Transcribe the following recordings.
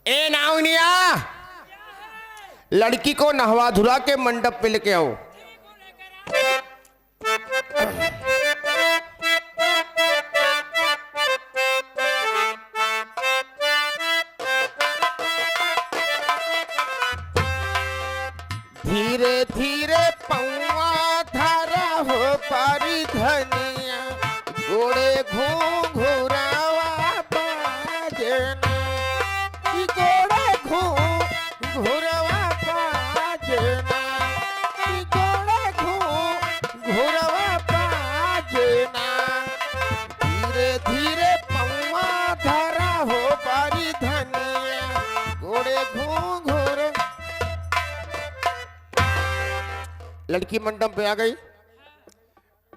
ए नाउनिया, लड़की को नहवा धुला के मंडप पे लेके आओ। धीरे धीरे पौआ धारा हो पारी धनिया, गोड़े घूंघुरावा बाजना, गोड़े घूंघुरावा बाजना, गोड़े घूंघुरावा बाजना। धीरे धीरे पौआ धारा हो पारी धनिया, गोड़े घूंघुर। लड़की मंडप पे आ गई।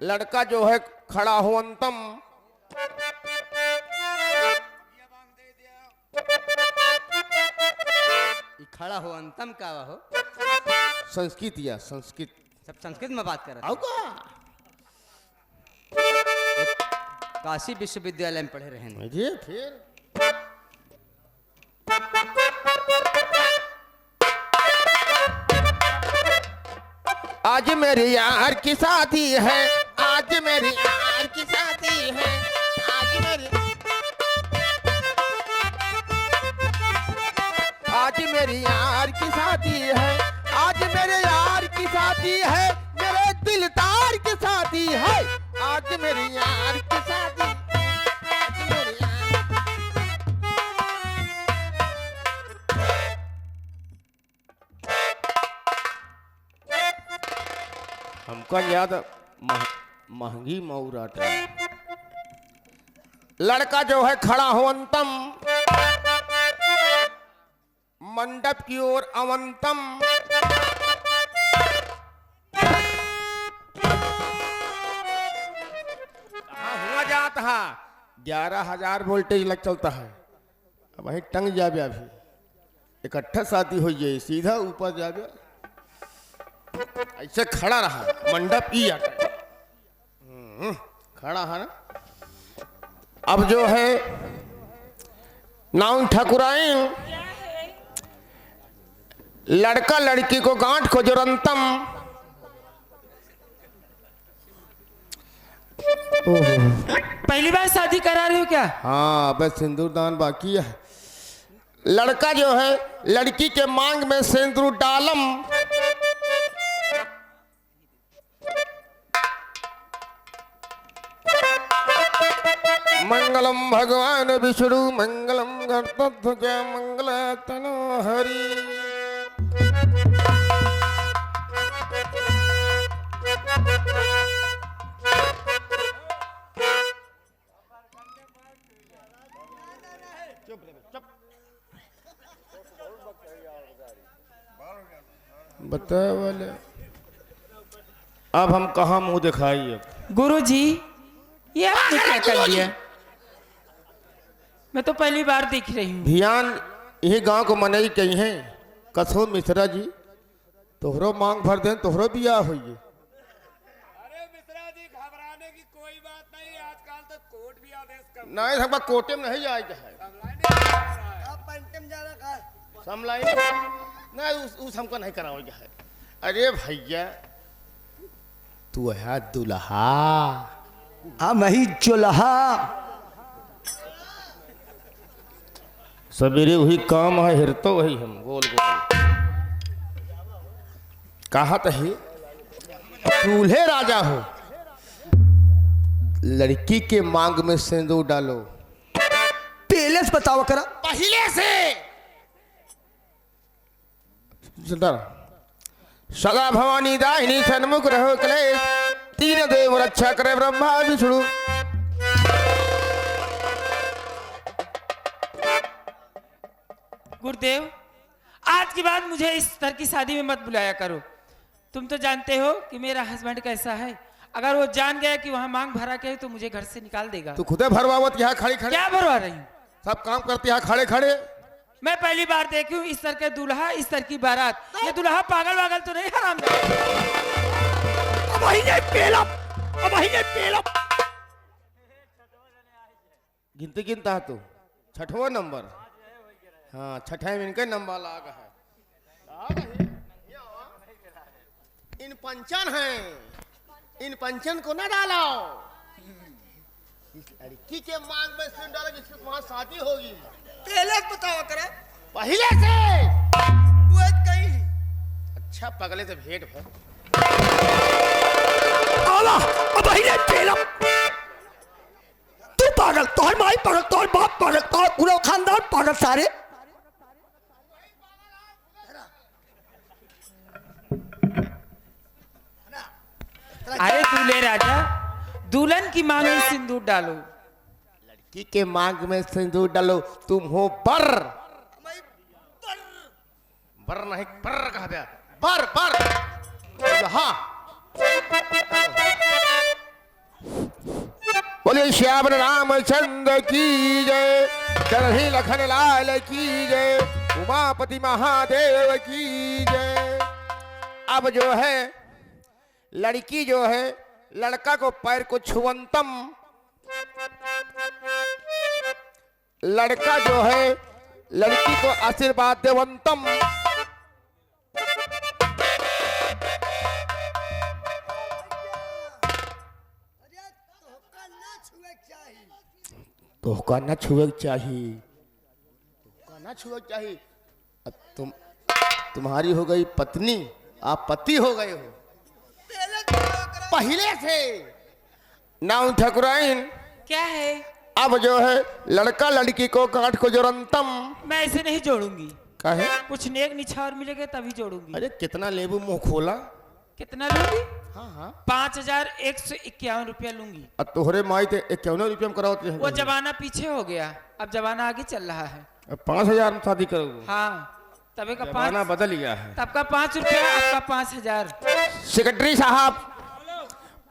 लड़का जो है खड़ा हो अंतम। खड़ा हो अंतम का हो? संस्कृत या संस्कृत, सब संस्कृत में बात कर रहे आओगा। काशी विश्वविद्यालय में पढ़े रहे हैं जी। फिर आज मेरी यार की शादी है, आज मेरी यार की शादी है, आज मेरी यार की शादी है, आज मेरे यार की शादी है, मेरे दिलदार की शादी है, आज मेरी यार की शादी, आज मेरी यार। हमको याद महंगी मऊराट है। लड़का जो है खड़ा हो अंतम, मंडप की ओर अवंतम। हुआ जाता है 11,000 वोल्टेज लग चलता है। अब वही टंग जाबे, अभी इकट्ठा शादी हो जाए, सीधा ऊपर जाबे। ऐसे खड़ा रहा मंडप ही आता खड़ा है ना। अब जो है नाउन ठाकुराइन, लड़का लड़की को गांठ को जुरंतम। पहली बार शादी करा रहे हो क्या? हाँ, बस सिंदूर दान बाकी है। लड़का जो है लड़की के मांग में सिंदूर डालम। मंगलम भगवान विष्णु, मंगलम गणपत मंगल तनो हरि। बताए वाले, अब हम कहाँ मुंह दिखाई? अब गुरुजी, ये आपने क्या कर दिया? मैं तो पहली बार देख रही हूँ। ध्यान, यही गांव को मनई कही है कसो मिश्रा जी, तोहरो मांग भर दें, तोहरो बियाह होइए। अरे मिश्रा जी, घबराने की कोई बात नहीं, आजकल तो कोर्ट भी आदेश कर नहीं, हम कोटे में नहीं जाए है। समलाई नहीं, उस हमको नहीं कराओगे है। अरे भैया, तू है दुल्हा, हम ही चुल्हा। सवेरे वही काम है, हिरतो वही हम गोल गोल कहा है। दूल्हे राजा हो, लड़की के मांग में सिंदूर डालो। पहले से बताओ करा। पहले से सदा भवानी दाहिनी सन्मुख रहो कलेश, तीन देव रक्षा करे ब्रह्मा विष्णु। गुरुदेव, आज के बाद मुझे इस तरह की शादी में मत बुलाया करो। तुम तो जानते हो कि मेरा हस्बैंड कैसा है। अगर वो जान गया कि वहाँ मांग भरा के है तो मुझे घर से निकाल देगा। तू खुदे भरवावत यहाँ खड़ी खड़ी? क्या भरवा रही हूँ? सब काम करती है खड़े खड़े। मैं पहली बार देखी हूँ इस तरह के दूल्हा, इस तरह की बारात। ये दूल्हा पागल वागल तो नहीं? हराम गिनती गिनता है तू? छठवां नंबर हाँ छठे में इनके नंबर लाग है। लाग है। इन पंचन हैं, इन पंचन को ना डालो। इस लड़की के मांग में सिर डालो जिसकी तुम्हारी शादी होगी। पहले बताओ करे पहले से वो कहीं अच्छा पगले से भेंट भर आला अब पहले तेरा तू पागल, तोहर माई पागल, तोहर बाप पागल, तोहर पूरा खानदान पागल सारे। अरे दूल्हे राजा, दुल्हन की मांग में सिंदूर डालो। लड़की के मांग में सिंदूर डालो। तुम हो बर, बर नहीं बर कहा गया, बर बर। हाँ बोले श्याम रामचंद्र की जय, चरही लखन लाल की जय, उमापति महादेव की जय। अब जो है लड़की जो है लड़का को पैर को छुअंतम, लड़का जो है लड़की को आशीर्वाद देवंतम। तोहका ना छुए चाहिए, तोहका ना छुए चाहिए। अब तुम्हारी हो गई पत्नी, आप पति हो गए हो पहले से। नाउ ठकुराइन क्या है? अब जो है लड़का लड़की को गांठ को जोड़ंतम। मैं ऐसे नहीं जोड़ूंगी। काहे? कुछ नेक निछावर मिलेगा तभी जोड़ूंगी। अरे कितना लेबू मुंह खोला। कितना लूंगी? हाँ हाँ 5151 रुपया लूंगी। अब तोहरे माई ते 51 रुपया में कराओ। वो जमाना पीछे हो गया, अब जमाना आगे चल रहा है। 5000 में शादी करोगे? हाँ तभी का जमाना 5, बदल गया है। तब का 5 रुपया, आपका 5000। सेक्रेटरी साहब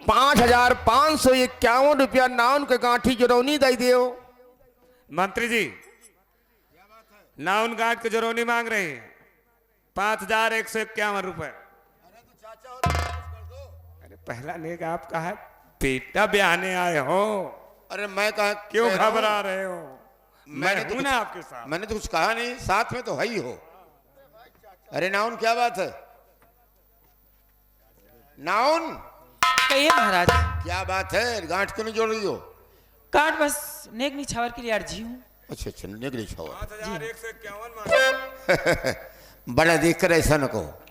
5551 रुपया नाउन के गांठी जोड़ौनी दे दियो। मंत्री जी नाउन गांठ के जरौनी मांग रहे हैं 5151 रुपए। अरे पहला नेक आपका है, बेटा ब्याहने आए हो। अरे मैं कहा क्यों घबरा रहे हो? मैं मैंने तो हूं ना आपके साथ। मैंने तो कुछ कहा नहीं, साथ में तो है ही हो। अरे नाउन क्या बात है? नाउन कहिए महाराज। क्या बात है? गांठ क्यों नहीं जोड़ रही हो? काट बस नेक निछावर के लिए अर्जी हूँ। अच्छा अच्छा निकली छावा। 5151 मांग। बड़ा देखकर ऐसा न कहो,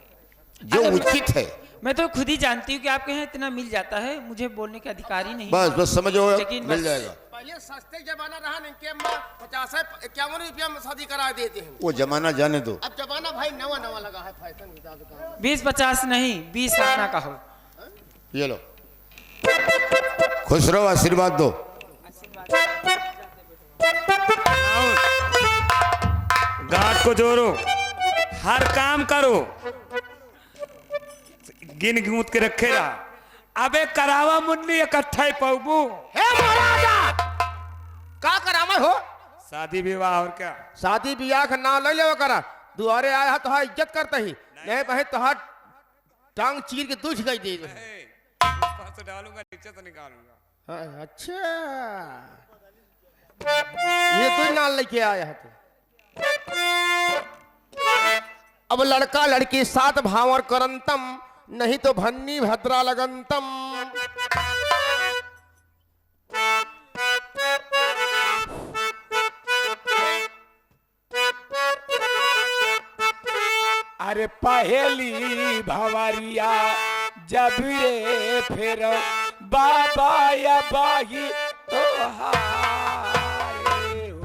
जो अरे उचित है। मैं तो खुद ही जानती हूँ कि आपके यहाँ इतना मिल जाता है, मुझे बोलने का अधिकार ही नहीं। बस बस समझो, लेकिन मिल बस- जाएगा। पहले सस्ते जमाना रहा नहीं के 50-51 रुपया में शादी करा देते हैं। वो जमाना जाने दो। अब जमाना भाई नवा नवा लगा है, फैशन हिसाब से। 20-50 नहीं, 20 आना कहो। ये लो, खुश रहो, आशीर्वाद दो। गांठ को जोड़ो, हर काम करो, गिन गूंथ के रखे रहा। अबे करावा मुन्नी इकट्ठा ही पौबू। हे महाराजा का करामा हो? शादी विवाह और क्या? शादी ब्याह का नाम ले ले करा। दुआरे आया तो हाँ इज्जत करते ही नहीं भाई तो हाँ टांग चीर के दूध गई दे। ऊपर से डालूंगा, नीचे से निकालूंगा। हाँ, अच्छा ये तो नाल लेके आया है तू। अब लड़का लड़की साथ भावर करंतम, नहीं तो भन्नी भद्रा लगंतम। अरे पहेली भवरिया जब रे फिर बाबा या बाही तो हारे हो।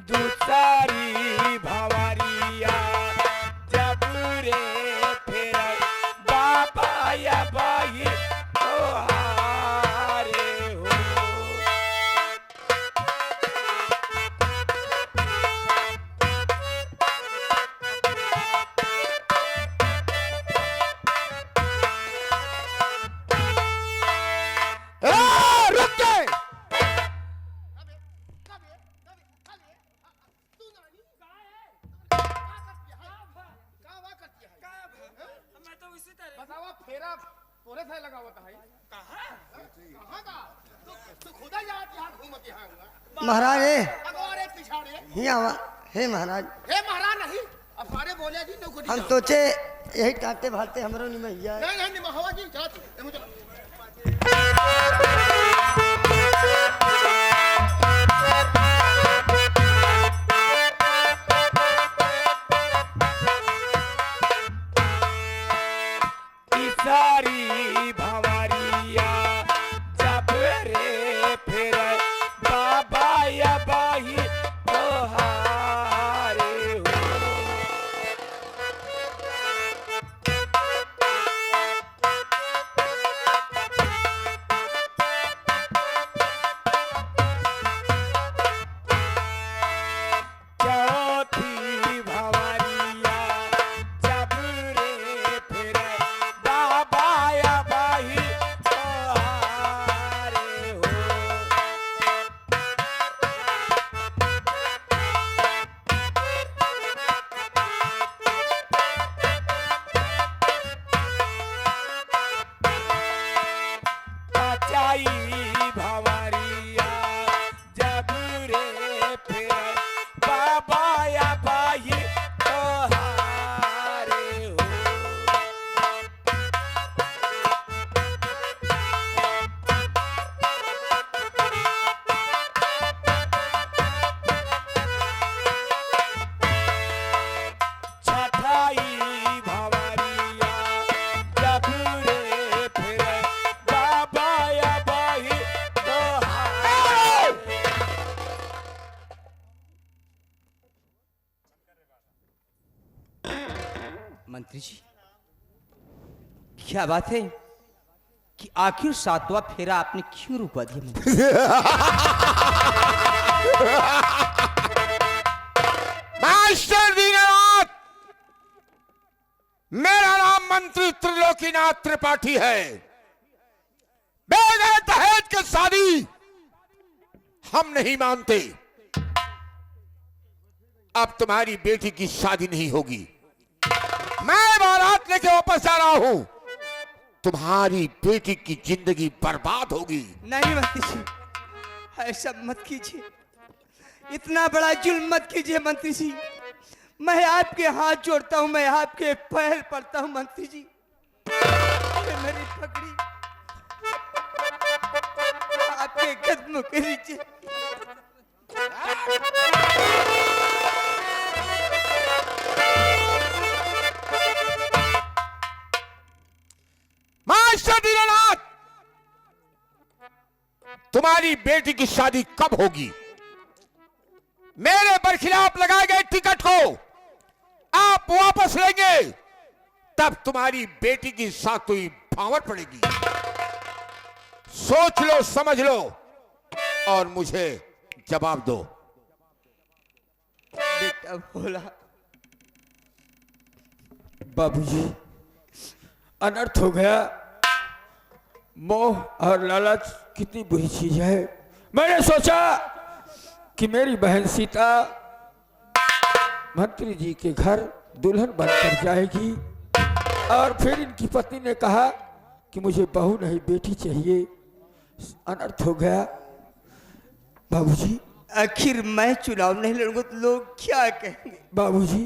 दूसरी भवरिया जब रे फिर बाबा या बाही तो हारे हो। बतावा फेरा तोरे से लगा हुआ था भाई। कहाँ का तू खुदा जात यहाँ घूमत यहाँ हुआ महाराज अगोरे पिछाड़े यहाँ हे महाराज हे महाराज नहीं अब सारे बोले जी नो हम सोचे यही टाटे भाटे हमरो निमैया नहीं नहीं निमहवा जी चला तू चला सारी भंवरिया जब रे फिर बाबा या बाही तोहारे हो। चौथी भंवरिया जब रे फिर बाबा या बाही तोहारे हो। बचाई भंवरिया जब रे फिर बाबा या बाही तोहारे हो। छठाई भंवरिया जब रे फिर बाबा या बाही तोहारे। मंत्री जी, क्या बात है कि आखिर सातवां फेरा आपने क्यों रुकवा दिया मंत्री जी? मास्टर दीनानाथ, मेरा नाम मंत्री त्रिलोकीनाथ त्रिपाठी है। बेगैर दहेज की शादी हम नहीं मानते। अब तुम्हारी बेटी की शादी नहीं होगी। मैं बारात लेके वापस जा रहा हूं। तुम्हारी बेटी की जिंदगी बर्बाद होगी। नहीं मंत्री जी, ऐसा मत कीजिए, इतना बड़ा जुल्म मत कीजिए मंत्री जी। मैं आपके हाथ जोड़ता हूं, मैं आपके पैर पड़ता हूं मंत्री जी। ये मेरी पकड़ी आपके कदमों के नीचे। मास्टर दीनानाथ, तुम्हारी बेटी की शादी कब होगी? मेरे बरखिलाफ लगाए गए टिकट को आप वापस लेंगे, तब तुम्हारी बेटी की सातवीं भावर पड़ेगी। सोच लो, समझ लो और मुझे जवाब दो। बेटा बोला, बाबूजी, अनर्थ हो गया। मोह और लालच कितनी बुरी चीज है। मैंने सोचा कि मेरी बहन सीता मंत्री जी के घर दुल्हन बनकर जाएगी, और फिर इनकी पत्नी ने कहा कि मुझे बहू नहीं बेटी चाहिए। अनर्थ हो गया बाबूजी। आखिर मैं चुनाव नहीं लड़ूंगा तो लोग क्या कहेंगे? बाबूजी,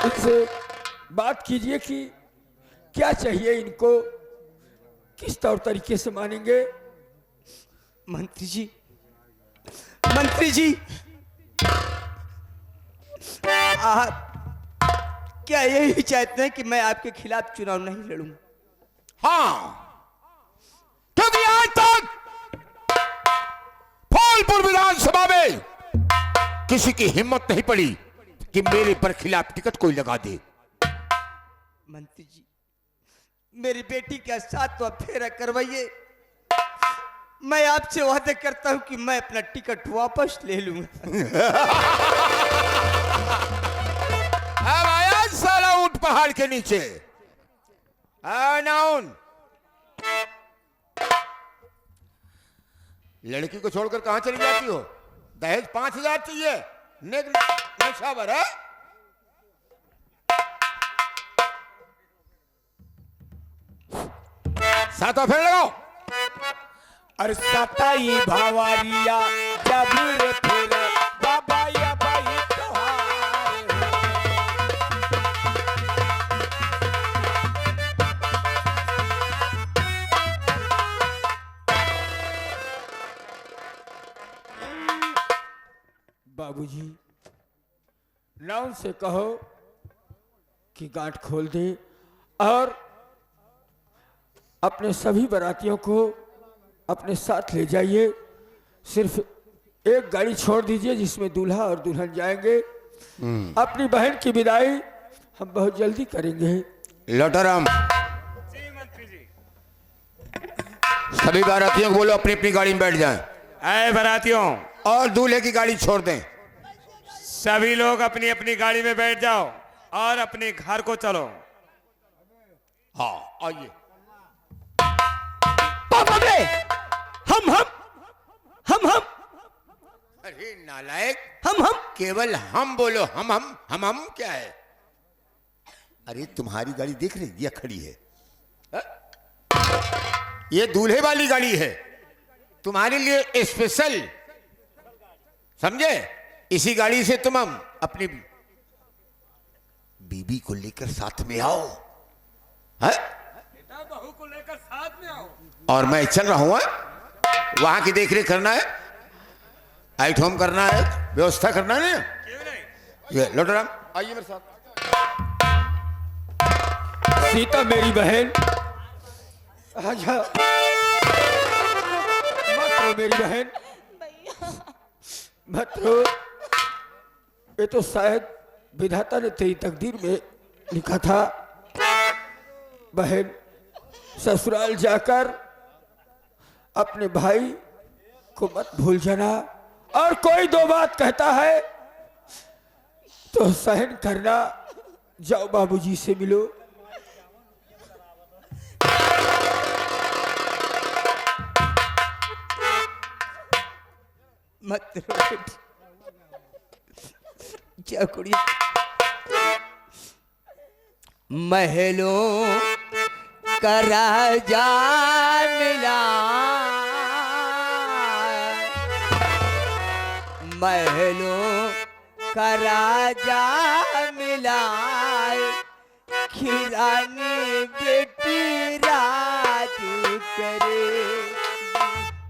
इनसे बात कीजिए कि क्या चाहिए इनको, किस तौर तरीके से मानेंगे। मंत्री जी, मंत्री जी, आप क्या यही चाहते हैं कि मैं आपके खिलाफ चुनाव नहीं लड़ूं? हाँ, क्योंकि आज तक फूलपुर विधानसभा में किसी की हिम्मत नहीं पड़ी कि मेरे पर खिलाफ टिकट कोई लगा दे। मंत्री जी, मेरी बेटी का सातवां फेरा करवाइए। मैं आपसे वादा करता हूं कि मैं अपना टिकट वापस ले लूंगा। अब आया साला ऊंट पहाड़ के नीचे। नाउन, लड़की को छोड़कर कहां चली जाती हो? दहेज 5,000 चाहिए, नशावर है। सातवां फेरा लगाओ। और सताई भावारिया जब रे फिर बाबा या भाई त्योहार बाबूजी नाम से कहो कि गांठ खोल दे और अपने सभी बारातियों को अपने साथ ले जाइए। सिर्फ एक गाड़ी छोड़ दीजिए जिसमें दूल्हा और दुल्हन जाएंगे। अपनी बहन की विदाई हम बहुत जल्दी करेंगे। लोटाराम, सभी बारातियों को बोलो अपनी अपनी गाड़ी में बैठ जाएं। आए बारातियों, और दूल्हे की गाड़ी छोड़ दें। सभी लोग अपनी अपनी गाड़ी में बैठ जाओ और अपने घर को चलो। हाँ आइए। पापा बे हम अरे नालायक, हम केवल हम बोलो। हम क्या है? अरे तुम्हारी गाड़ी देख रही ये खड़ी है, ये दूल्हे वाली गाड़ी है, तुम्हारे लिए स्पेशल, समझे? इसी गाड़ी से तुम हम अपनी बीबी को लेकर साथ में आओ। है? बहू को लेकर साथ में आओ। और मैं चल रहा हूं, वहां की देखरेख करना है, आइट होम करना है, व्यवस्था करना है। क्यों नहीं? ये लोटाराम आइए मेरे साथ। सीता मेरी बहन, आजा। मत रो मेरी बहन, मत रो। ये तो शायद विधाता ने तेरी तकदीर में लिखा था। बहन, ससुराल जाकर अपने भाई को मत भूल जाना, और कोई दो बात कहता है तो सहन करना। जाओ बाबूजी से मिलो। मत रो बेटी, जा कुड़िया। महलों का राजा मिला, महलों का राजा मिला, खिरानी बेटी राज करे।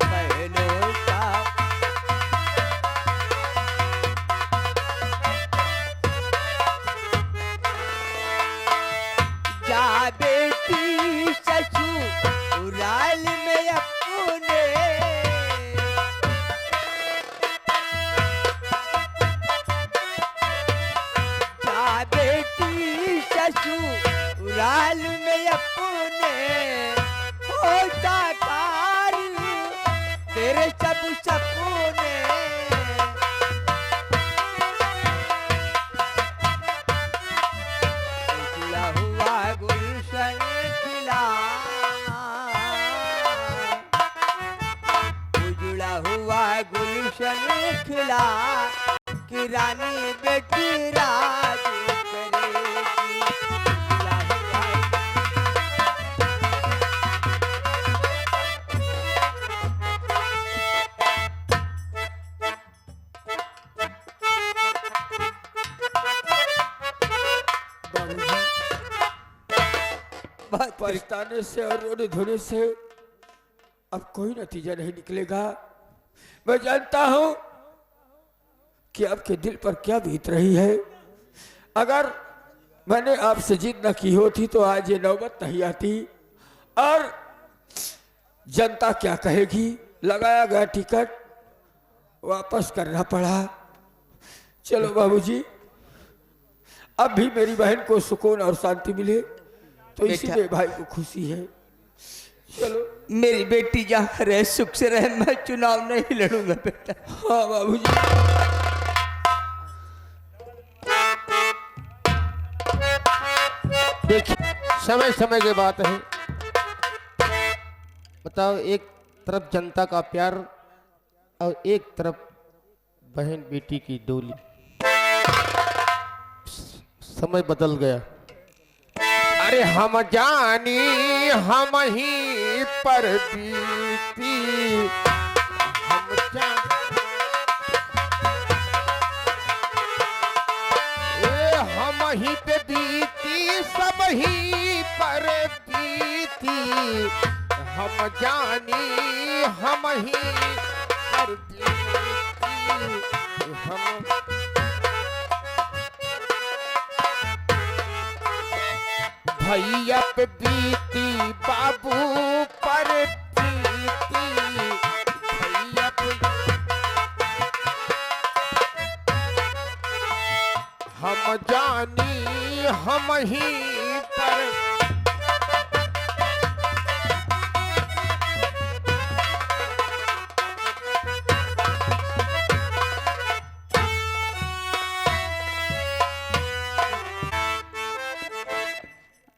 महलों का जा बेटी ससुराल में अपने, जा बेटी ससुराल में अपने, हो साकार तेरे सब सपने। उजड़ा हुआ गुलशन खिला, उजड़ा हुआ गुलशन खिला, कि रानी बेटी राज करेगी। उजड़ा हुआ बहुत पछताने से और रोने धोने से अब कोई नतीजा नहीं निकलेगा। मैं जानता हूं कि आपके दिल पर क्या बीत रही है। अगर मैंने आपसे जिद न की होती तो आज ये नौबत नहीं आती। और जनता क्या कहेगी, लगाया गया टिकट वापस करना पड़ा। चलो बाबूजी, अब भी मेरी बहन को सुकून और शांति मिले तो इसी बेटा। में भाई को खुशी है। चलो। मेरी बेटी जहाँ रहे सुख से रहे, मैं चुनाव नहीं लड़ूंगा बेटा। हाँ बाबूजी। देखिए, समय समय की बात है। बताओ, एक तरफ जनता का प्यार और एक तरफ बहन बेटी की डोली। समय बदल गया। अरे हम जानी हम ही पर बीती हम हम ही पे बीती सब ही पर बीती हम जानी हम ही पर बीती हम भैया पे बीती बाबू पर बीती भैया पे हम जानी हम ही पर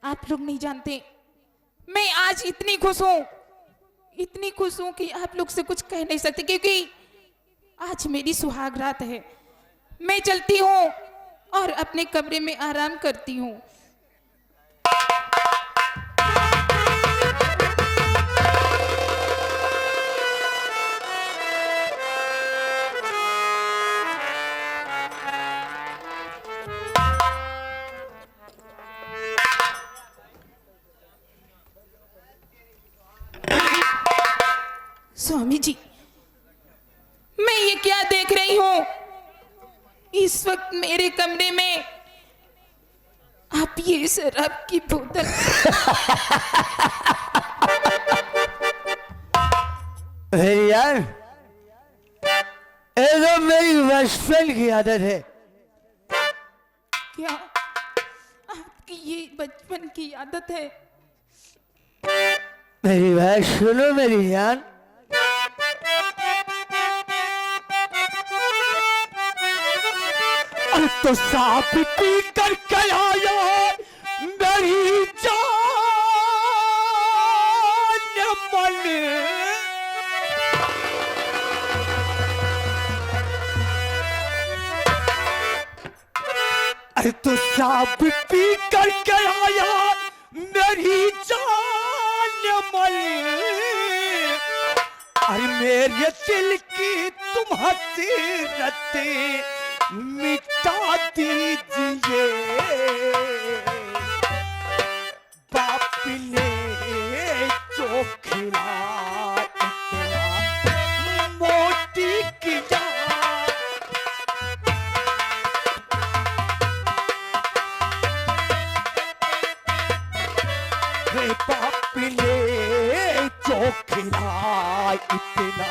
आप लोग नहीं जानते, मैं आज इतनी खुश हूं कि आप लोग से कुछ कह नहीं सकते, क्योंकि आज मेरी सुहाग रात है। मैं चलती हूँ और अपने कमरे में आराम करती हूँ। स्वामी जी, मैं ये क्या देख रही हूँ? इस वक्त मेरे कमरे में आप ये शराब की बोतल यार, ये तो मेरी बचपन की आदत है। क्या आपकी ये बचपन की आदत है? मेरी बात सुनो मेरी जान, तो साफ पी करके आया मेरी जान मन। अरे तो साफ पी करके आया मेरी जान मन। अरे मेरे दिल की तुम हसीरत मिटा दीजिए। बाप ने जो खिलाया मोटी किया। बाप ने जो खिलाया इतना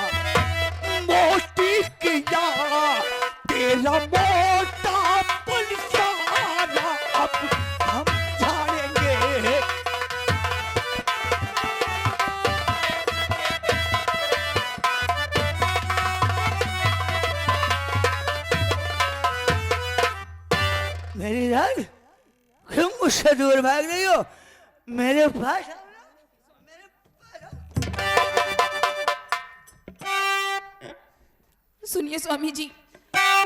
मोटी किया। तेरा मोटा पुलिसाना अब हम झाड़ेंगे। मेरी जान, क्यों मुझसे दूर भाग रही हो? मेरे पास आओ ना, मेरे पास आओ। सुनिए स्वामी जी,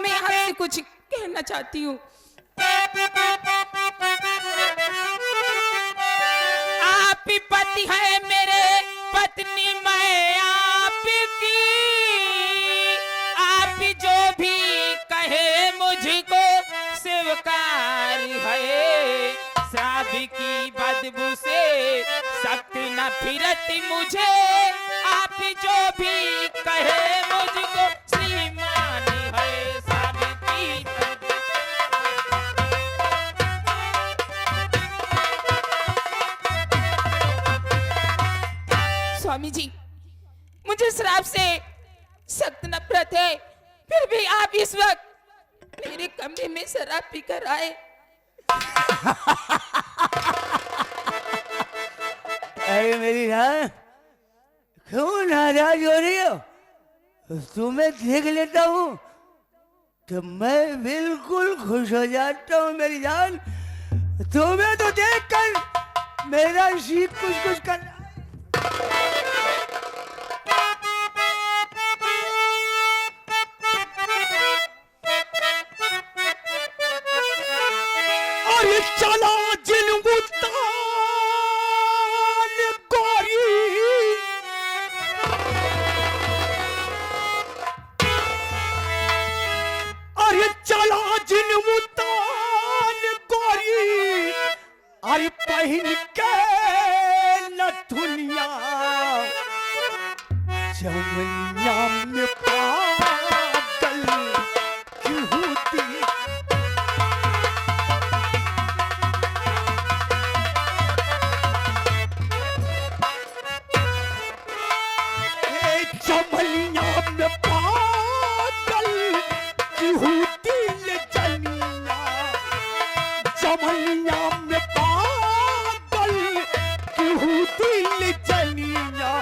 मैं आपसे कुछ कहना चाहती हूँ। आप ही पति है मेरे, पत्नी मैं आपकी। आप जो भी कहे मुझको स्वीकार है। शराब की बदबू से सख्त नफरत मुझे। आप जो भी कहे मुझको श्रीमान है। शराब की स्वामी जी, मुझे शराब से सख्त नफरत है, फिर भी आप इस वक्त मेरे कमरे में शराब पीकर आए। अरे मेरी जान, क्यों नाराज हो रही हो? तुम्हें देख लेता हूँ तो मैं बिल्कुल खुश हो जाता हूँ मेरी जान। तुम्हें तो देखकर मेरा जी कुछ कुछ कर रहा है। अरे चला जिन गोरी जाई अरे पहन के नथुनिया जमुनिया में पागल क्यों दी जमुनिया में पागल क्यों दिल जनिया जमुनिया में पागल क्यों दिल जनिया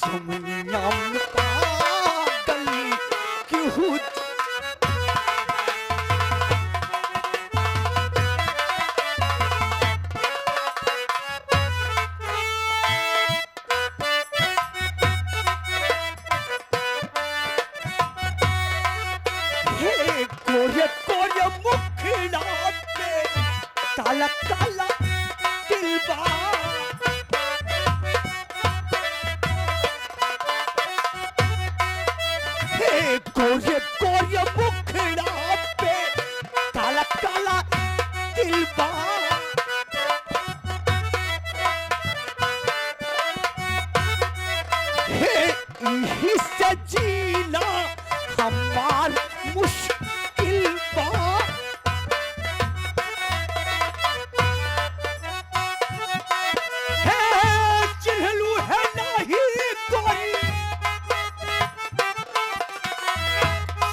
जमुनिया में पागल क्यों गोरे गोरे मुखड़ा पे काला काला दिलबा गोरे गोरे मुखड़ा पे काला काला दिलबा यही से जीना हमार मुश्किल बा चिन्हलू है नहीं कोई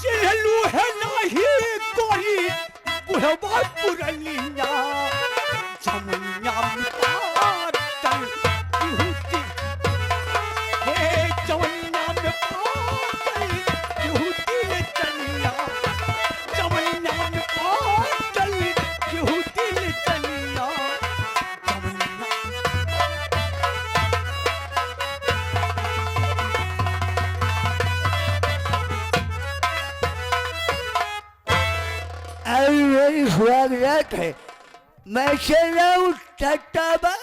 चिन्हलू है नहीं कोई बुढ़वा पुरनिया जमुनिया में पागल क्यों दी जमुनिया में पागल क्यों दिल जनिया जमुनिया में पागल क्यों दिल जनिया जमुनिया अरे मेरी स्वागत है मैं चल रहा हूँ टाटा बाय